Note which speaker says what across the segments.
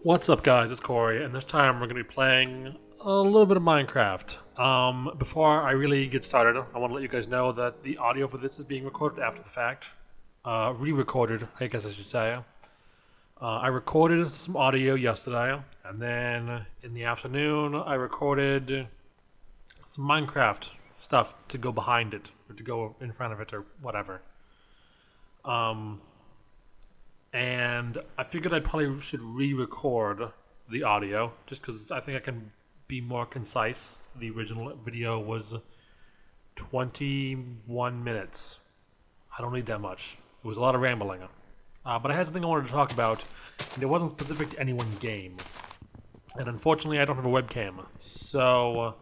Speaker 1: What's up, guys? It's Corey, and this time we're going to be playing a little bit of Minecraft. Before I really get started, I want to let you guys know that the audio for this is being recorded after the fact. Re-recorded, I guess I should say. I recorded some audio yesterday, and then in the afternoon I recorded some Minecraft stuff to go behind it, or to go in front of it, or whatever. Um, and I figured I probably should re-record the audio just because I think I can be more concise. The original video was 21 minutes. I don't need that much. It was a lot of rambling. But I had something I wanted to talk about, and it wasn't specific to any one game. And unfortunately, I don't have a webcam. So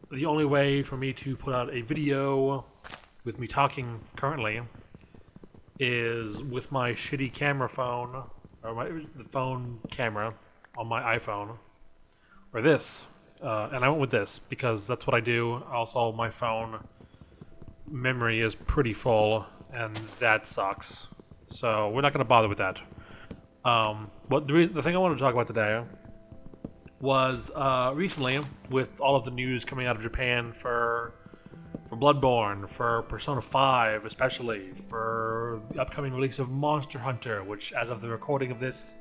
Speaker 1: the only way for me to put out a video with me talking currently is with my shitty camera phone, or the phone camera on my iPhone, or this. And I went with this because that's what I do. Also, my phone memory is pretty full, and that sucks. So we're not going to bother with that. But the thing I wanted to talk about today was recently, with all of the news coming out of Japan for Bloodborne, for Persona 5 especially, for the upcoming release of Monster Hunter, which as of the recording of this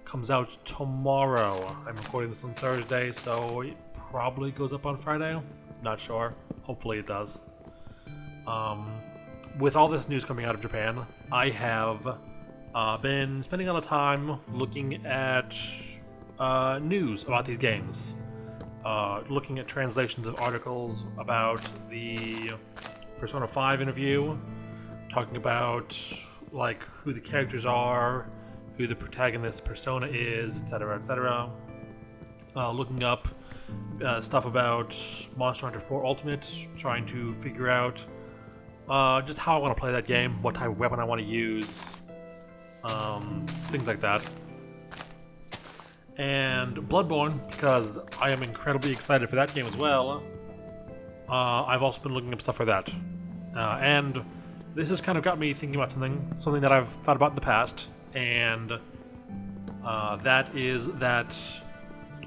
Speaker 1: comes out tomorrow. I'm recording this on Thursday, so it probably goes up on Friday. Not sure. Hopefully it does. With all this news coming out of Japan, I have been spending a lot of time looking at news about these games. Looking at translations of articles about the Persona 5 interview, talking about like who the characters are, who the protagonist persona is, etc., etc. Looking up stuff about Monster Hunter 4 Ultimate, trying to figure out just how I want to play that game, what type of weapon I want to use, things like that. And Bloodborne, because I am incredibly excited for that game as well, I've also been looking up stuff for that. And this has kind of got me thinking about something that I've thought about in the past, and that is that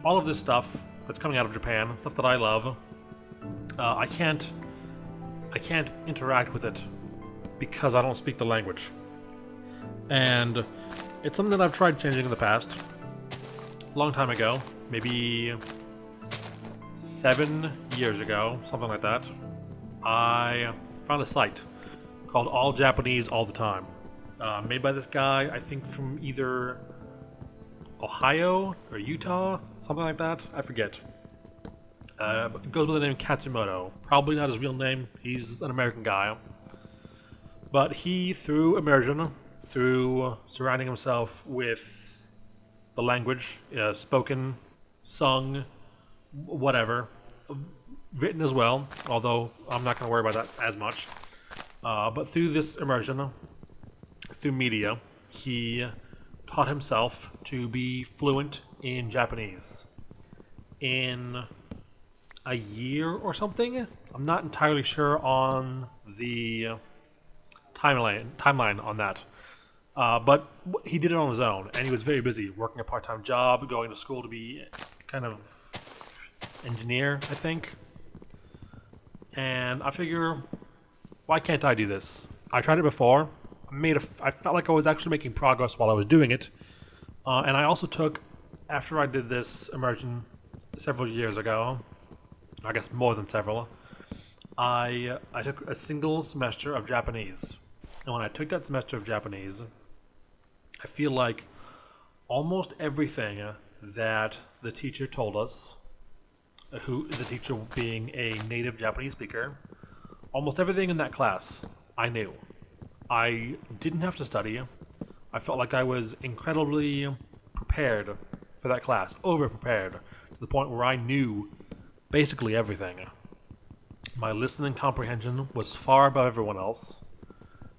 Speaker 1: all of this stuff that's coming out of Japan, stuff that I love, I can't interact with it because I don't speak the language. And it's something that I've tried changing in the past. Long time ago, maybe 7 years ago, something like that, I found a site called All Japanese All the Time, made by this guy, I think from either Ohio or Utah, something like that, I forget. It goes by the name Katsumoto, probably not his real name, he's an American guy, but he, through immersion, through surrounding himself with the language, spoken, sung, whatever, written as well, although I'm not going to worry about that as much. But through this immersion, through media, he taught himself to be fluent in Japanese. In a year or something? I'm not entirely sure on the timeline on that. But he did it on his own, and he was very busy, working a part-time job, going to school to be kind of engineer, I think. And I figure, why can't I do this? I tried it before. I felt like I was actually making progress while I was doing it. And I also took, after I did this immersion several years ago, I guess more than several, I took a single semester of Japanese. And when I took that semester of Japanese, I feel like almost everything that the teacher told us, the teacher being a native Japanese speaker, almost everything in that class I knew. I didn't have to study. I felt like I was incredibly prepared for that class, over-prepared, to the point where I knew basically everything. My listening comprehension was far above everyone else,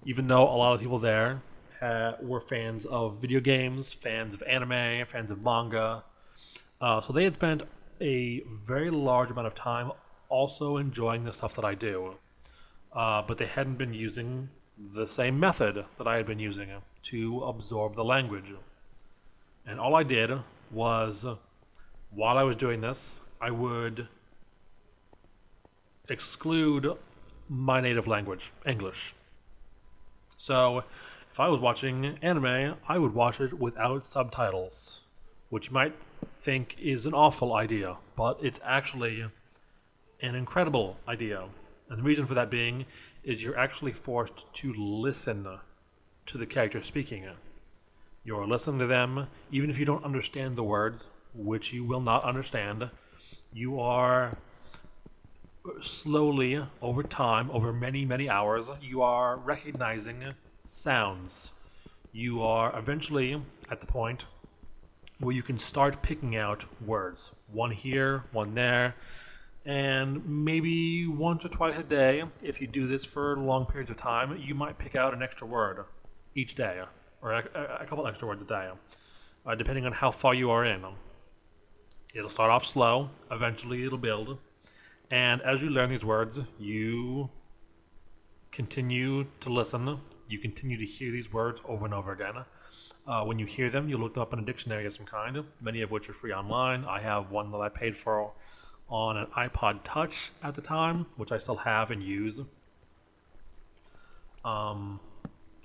Speaker 1: even though a lot of people there were fans of video games, fans of anime, fans of manga. So they had spent a very large amount of time also enjoying the stuff that I do. But they hadn't been using the same method that I had been using to absorb the language. And all I did was, while I was doing this, I would exclude my native language, English. So if I was watching anime, I would watch it without subtitles, which you might think is an awful idea, but it's actually an incredible idea. And the reason for that being is you're actually forced to listen to the character speaking. You're listening to them, even if you don't understand the words, which you will not understand. You are slowly, over time, over many, many hours, you are recognizing sounds. You are eventually at the point where you can start picking out words. One here, one there, and maybe once or twice a day, if you do this for long periods of time, you might pick out an extra word each day, or a couple extra words a day, depending on how far you are in. It'll start off slow, eventually it'll build, and as you learn these words, you continue to listen, you continue to hear these words over and over again. When you hear them, you look them up in a dictionary of some kind, many of which are free online. I have one that I paid for on an iPod Touch at the time, which I still have and use.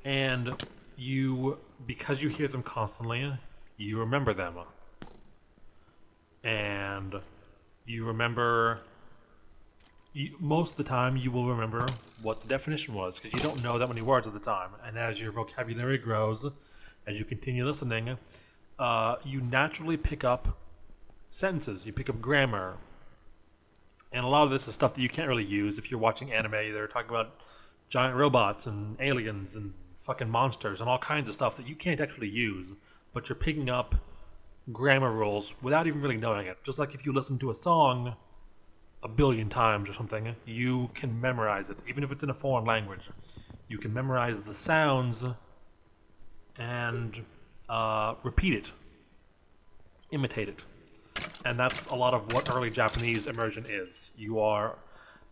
Speaker 1: And because you hear them constantly, you remember them. And you remember, most of the time you will remember what the definition was, because you don't know that many words at the time. And as your vocabulary grows, as you continue listening, you naturally pick up sentences, you pick up grammar. And a lot of this is stuff that you can't really use if you're watching anime. They're talking about giant robots and aliens and fucking monsters and all kinds of stuff that you can't actually use, but you're picking up grammar rules without even really knowing it. Just like if you listen to a song a billion times or something, you can memorize it, even if it's in a foreign language. You can memorize the sounds and repeat it, imitate it. And that's a lot of what early Japanese immersion is. You are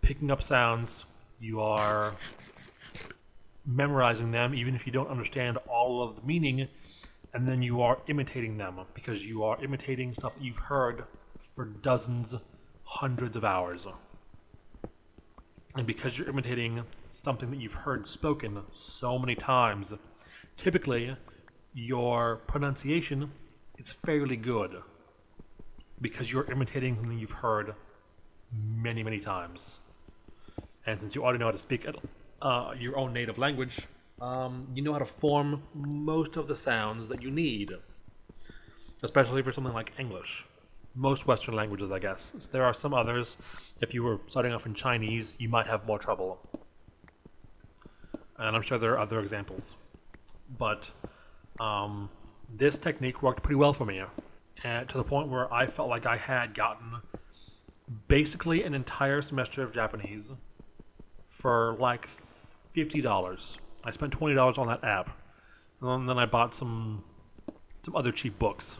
Speaker 1: picking up sounds, you are memorizing them, even if you don't understand all of the meaning, and then you are imitating them, because you are imitating stuff that you've heard for dozens, hundreds of hours. And because you're imitating something that you've heard spoken so many times, typically your pronunciation is fairly good, because you're imitating something you've heard many, many times. And since you already know how to speak your own native language, you know how to form most of the sounds that you need, especially for something like English. Most Western languages, I guess. There are some others. If you were starting off in Chinese, you might have more trouble. And I'm sure there are other examples. But this technique worked pretty well for me. And to the point where I felt like I had gotten basically an entire semester of Japanese for like $50. I spent $20 on that app, and then I bought some other cheap books.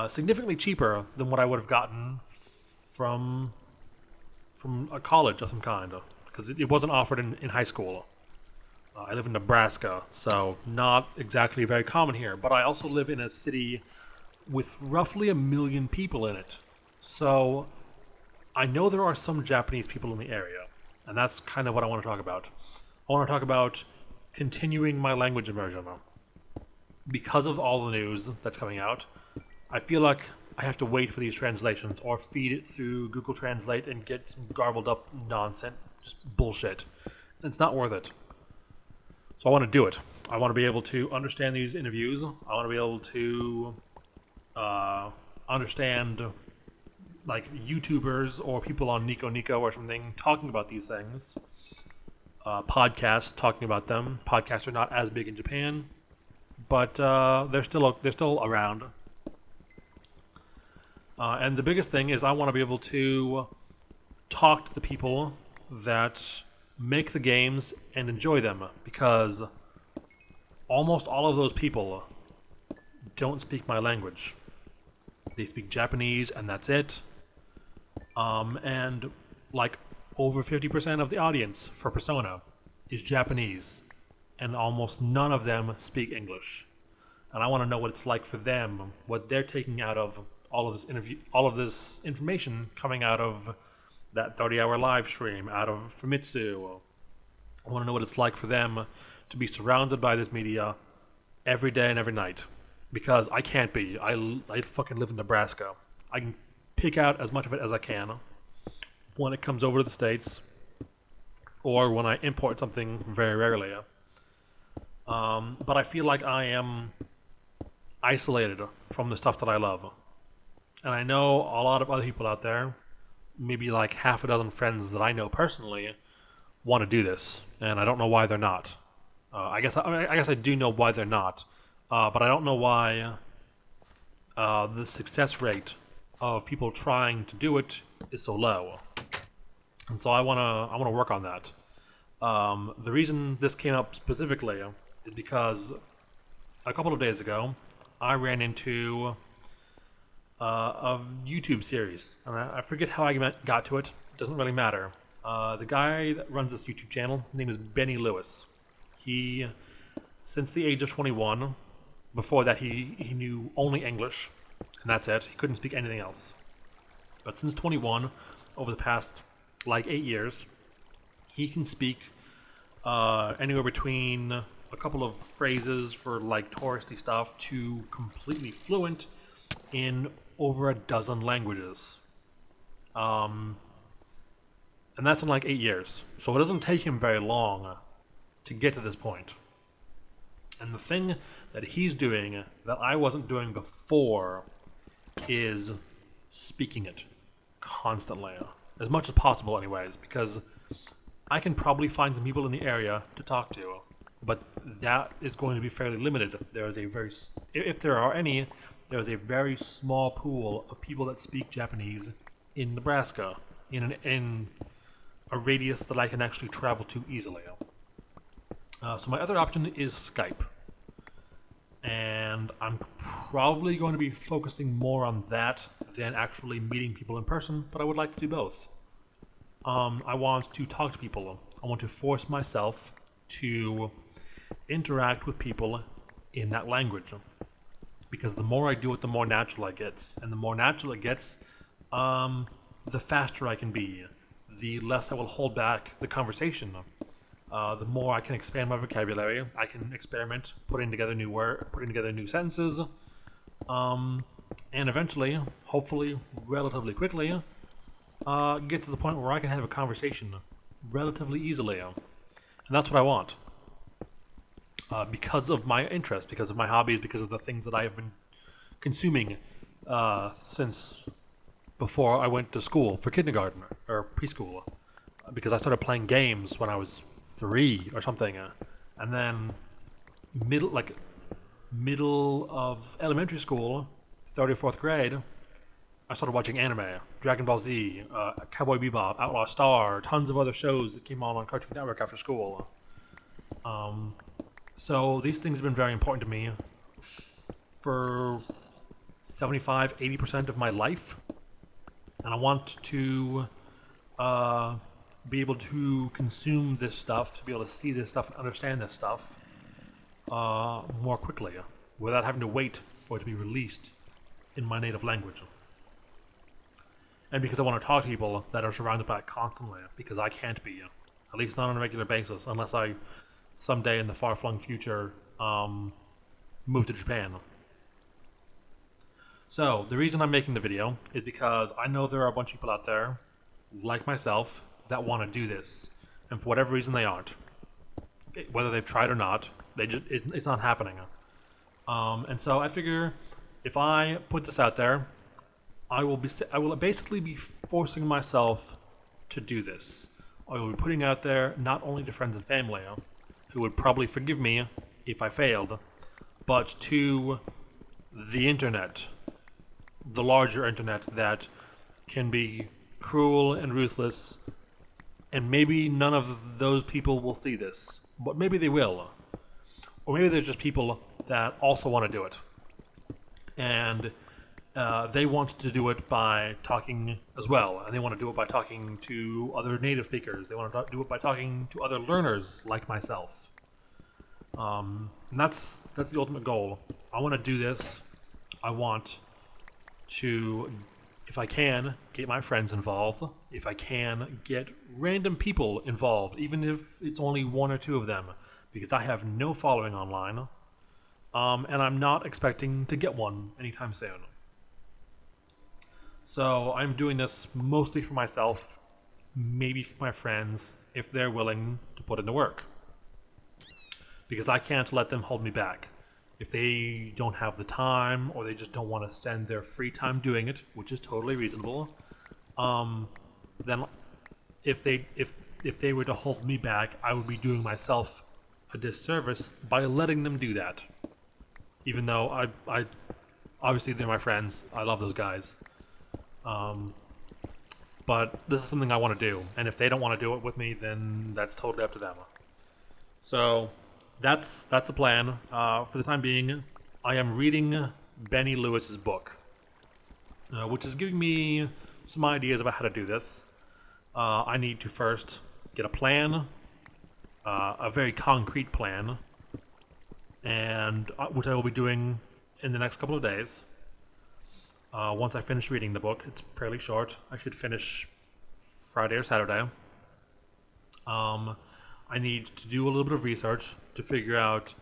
Speaker 1: Significantly cheaper than what I would have gotten from a college of some kind, because it wasn't offered in high school. I live in Nebraska, so not exactly very common here, but I also live in a city with roughly 1 million people in it. So I know there are some Japanese people in the area, and that's kind of what I want to talk about. I want to talk about continuing my language immersion. Because of all the news that's coming out, I feel like I have to wait for these translations or feed it through Google Translate and get some garbled up nonsense, just bullshit. It's not worth it. So I want to do it. I want to be able to understand these interviews. I want to be able to understand like YouTubers or people on Nico Nico or something talking about these things. Podcasts talking about them. Podcasts are not as big in Japan, but they're still around. And the biggest thing is I want to be able to talk to the people that make the games and enjoy them, because almost all of those people don't speak my language. They speak Japanese and that's it. And like over 50% of the audience for Persona is Japanese, and almost none of them speak English. and I want to know what it's like for them, what they're taking out of all of this all of this information coming out of that 30-hour live stream, out of Famitsu. I want to know what it's like for them to be surrounded by this media every day and every night, because I can't be. I fucking live in Nebraska. I can pick out as much of it as I can when it comes over to the States, or when I import something very rarely. But I feel like I am isolated from the stuff that I love. And I know a lot of other people out there, maybe like half a dozen friends that I know personally, want to do this, and I don't know why they're not. I guess I do know why they're not, but I don't know why the success rate of people trying to do it is so low. And so I wanna work on that. The reason this came up specifically is because a couple of days ago I ran into a YouTube series, and I forget how I got to it. It doesn't really matter. The guy that runs this YouTube channel, his name is Benny Lewis. He, since the age of 21, before that he knew only English, and that's it. He couldn't speak anything else. But since 21, over the past like 8 years, he can speak anywhere between a couple of phrases for like touristy stuff to completely fluent in over a dozen languages. And that's in like 8 years. So it doesn't take him very long to get to this point. And the thing that he's doing that I wasn't doing before is speaking it constantly. As much as possible anyways, because I can probably find some people in the area to talk to, but that is going to be fairly limited. There is a very, if there are any, there is a very small pool of people that speak Japanese in Nebraska, in a radius that I can actually travel to easily. So my other option is Skype, and I'm probably going to be focusing more on that than actually meeting people in person, but I would like to do both. I want to talk to people. I want to force myself to interact with people in that language, because the more I do it, the more natural it gets, and the more natural it gets, the faster I can be, the less I will hold back the conversation. The more I can expand my vocabulary, I can experiment putting together new sentences, and eventually, hopefully relatively quickly, get to the point where I can have a conversation relatively easily. And that's what I want. Because of my interest, because of my hobbies, because of the things that I have been consuming since before I went to school for kindergarten or preschool. Because I started playing games when I was 3 or something, and then middle of elementary school, 3rd or 4th grade, I started watching anime, Dragon Ball Z, Cowboy Bebop, Outlaw Star, tons of other shows that came on Cartoon Network after school. So these things have been very important to me for 75-80% of my life, and I want to be able to consume this stuff, to be able to see this stuff and understand this stuff more quickly, without having to wait for it to be released in my native language. And because I want to talk to people that are surrounded by it constantly, because I can't be, at least not on a regular basis, unless I someday in the far-flung future move to Japan. So the reason I'm making the video is because I know there are a bunch of people out there, like myself, that want to do this, and for whatever reason they aren't. Whether they've tried or not, it's not happening. And so I figure if I put this out there, I will basically be forcing myself to do this. I will be putting out there not only to friends and family, who would probably forgive me if I failed, but to the internet, the larger internet that can be cruel and ruthless, and maybe none of those people will see this, but maybe they will. Or maybe they're just people that also want to do it. And they want to do it by talking as well, and they want to do it by talking to other native speakers. They want to do it by talking to other learners like myself. And that's the ultimate goal. I want to do this. I want to, if I can, get my friends involved. If I can, get random people involved, even if it's only one or two of them, because I have no following online, and I'm not expecting to get one anytime soon. So I'm doing this mostly for myself, maybe for my friends, if they're willing to put in the work. Because I can't let them hold me back. If they don't have the time, or they just don't want to spend their free time doing it, which is totally reasonable, then if they were to hold me back, I would be doing myself a disservice by letting them do that. Even though I obviously they're my friends, I love those guys. But this is something I want to do, and if they don't want to do it with me, then that's totally up to them. So that's the plan. For the time being, I am reading Benny Lewis's book, which is giving me some ideas about how to do this. I need to first get a plan, a very concrete plan, and which I will be doing in the next couple of days. Once I finish reading the book, it's fairly short. I should finish Friday or Saturday. I need to do a little bit of research to figure out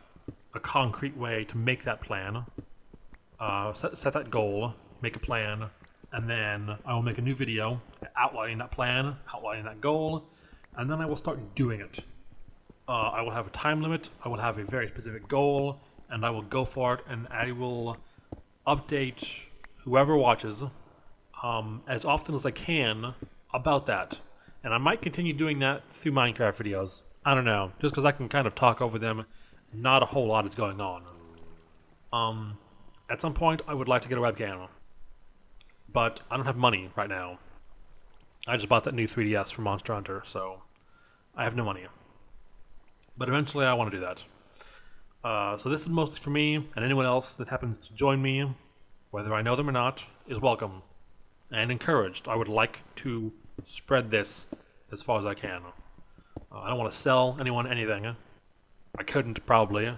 Speaker 1: a concrete way to make that plan, set that goal, make a plan, and then I will make a new video outlining that plan, outlining that goal, and then I will start doing it. I will have a time limit, I will have a very specific goal, and I will go for it, and I will update whoever watches as often as I can about that. And I might continue doing that through Minecraft videos. I don't know, just because I can kind of talk over them. Not a whole lot is going on. At some point, I would like to get a webcam, but I don't have money right now. I just bought that new 3DS from Monster Hunter, so I have no money. But eventually, I want to do that. So this is mostly for me, and anyone else that happens to join me, whether I know them or not, is welcome and encouraged. I would like to spread this as far as I can. I don't want to sell anyone anything. I couldn't, probably.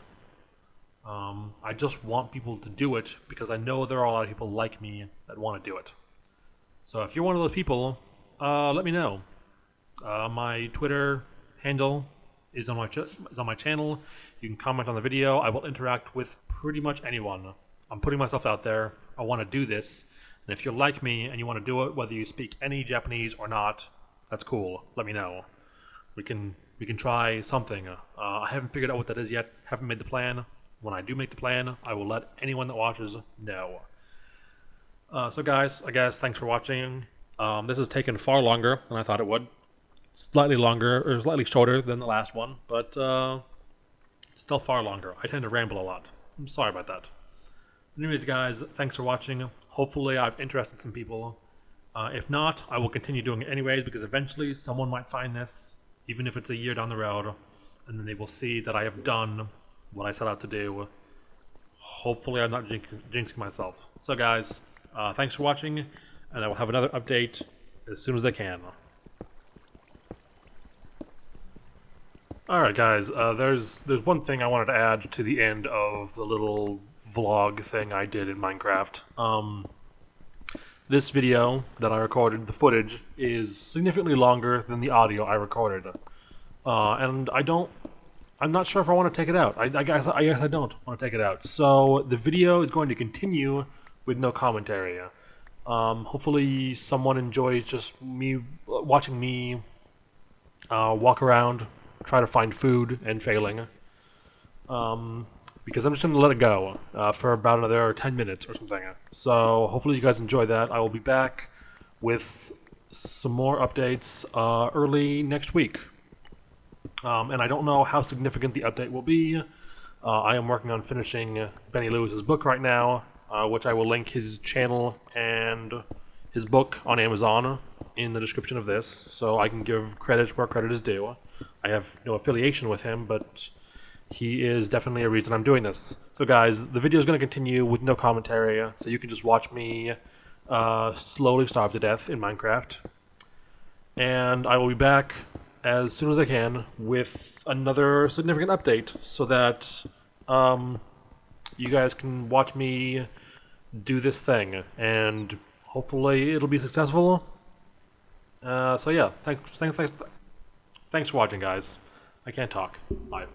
Speaker 1: I just want people to do it because I know there are a lot of people like me that want to do it. So if you're one of those people, let me know. My Twitter handle is on my channel. You can comment on the video. I will interact with pretty much anyone. I'm putting myself out there. I want to do this. And if you're like me and you want to do it, whether you speak any Japanese or not, that's cool. Let me know. We can try something. I haven't figured out what that is yet. Haven't made the plan. When I do make the plan, I will let anyone that watches know. So guys, I guess thanks for watching. This has taken far longer than I thought it would. Slightly longer, or slightly shorter than the last one, but still far longer. I tend to ramble a lot. I'm sorry about that. Anyways, guys, thanks for watching. Hopefully I've interested some people. If not, I will continue doing it anyways, because eventually someone might find this, even if it's a year down the road, and then they will see that I have done what I set out to do. Hopefully I'm not jinxing myself. So guys, thanks for watching, and I will have another update as soon as I can. Alright guys, there's one thing I wanted to add to the end of the little vlog thing I did in Minecraft. This video that I recorded, the footage, is significantly longer than the audio I recorded. And I'm not sure if I want to take it out. I guess I don't want to take it out. So the video is going to continue with no commentary. Hopefully someone enjoys just me watching me walk around, try to find food, and failing. Because I'm just going to let it go for about another 10 minutes or something. So hopefully you guys enjoy that. I will be back with some more updates early next week. And I don't know how significant the update will be. I am working on finishing Benny Lewis's book right now, which I will link his channel and his book on Amazon in the description of this, so I can give credit where credit is due. I have no affiliation with him, but he is definitely a reason I'm doing this. So guys, the video is going to continue with no commentary, so you can just watch me slowly starve to death in Minecraft. And I will be back as soon as I can with another significant update so that you guys can watch me do this thing, and hopefully it'll be successful. So yeah, thanks for watching, guys. I can't talk. Bye.